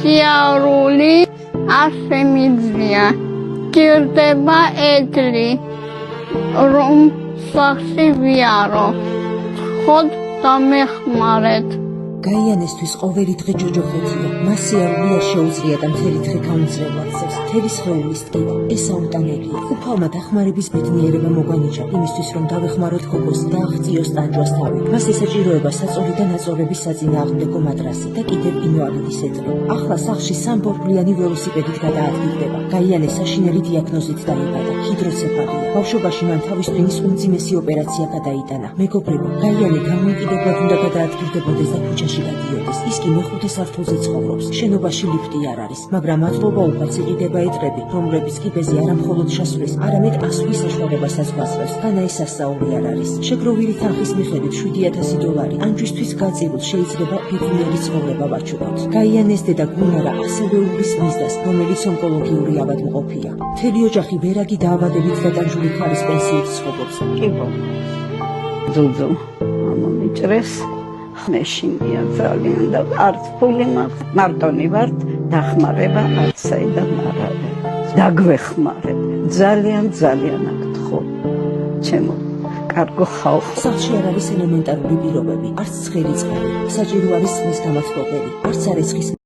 სიარული ასე მიძლია, გირდება ეგლი, რომ სახში ვიარო, ხოდ დამეხმარეთ. გაიანესთვის ყოველი დღე ჯოჯოხეთია, მას სიარული არ შეუძლია და მთელი დღე გაუმძლევრ აქცევს, მთელი სხეულის ტკივა, ეს აუტანელია. უფალმა დახმარების ბედნიერება მოგვანიჭა, იმისთვის რომ დავეხმაროთ გოგოს და აღწიოს ტანჯვას თავი. მას ესაჭიროება საწოლი და ნაწოლების საწინააღმდეგო მადრასი და კიდევ ინვალიდის ეტლი. ახლა სახლში სამბორბლიანი ველოსიპედით გადაადგილდება. გაიანე საშინელი დიაგნოზით დაიბადა, ჰიდროცეფალია. ბავშვობაში მან თავის ტვინის უმძიმესი ოპერაცია გადაიტანა. მეგობრებო, გაიანე განმეუკიდებლად უნდა გადაადგილდებოდეს და ქუჩაში გადიოდეს. ის კი მეხუთე სართულზე ცხოვრობს. შენობაში ლიფტი არ არის, მაგრამ მადლობა უფალს იყიდება ეტლები, რომლებიც კიბეზე არა მხოლოდ ჩასვლის, არამედ ასვლის საშუალებასაც გვასწრებს. განა ის სასწაული არ არის. შეგროვილი თანხის მიხედვით $7,000 ანჯვისთვის გაწირულს შეიძლება ბედნიერი ცხოვრება ვაჩუქოთ. გაიანეს დედა გუნარა ასევე უვლის მიზდას, რომელიც ონკოლოგიური ავადმყოფია. მთელი ოჯახი ვერაგი დაავადებით დატანჯული ქალის პენსიით ცხოვრობს. ძუძუ ამომიჭრეს. მეშინია ძალიან და არც ფული მაქვს, მარტონი ვართ, დახმარება არც საიდან არ არის. დაგვეხმარეთ, ძალიან აგთხოვ. ჩემო კარგო ხალხო. სახლში არ არის ელემენტარული პირობები, არც ცხელი წყალი, საჭირო არის ხმის გამათბობელი, არც არის ხის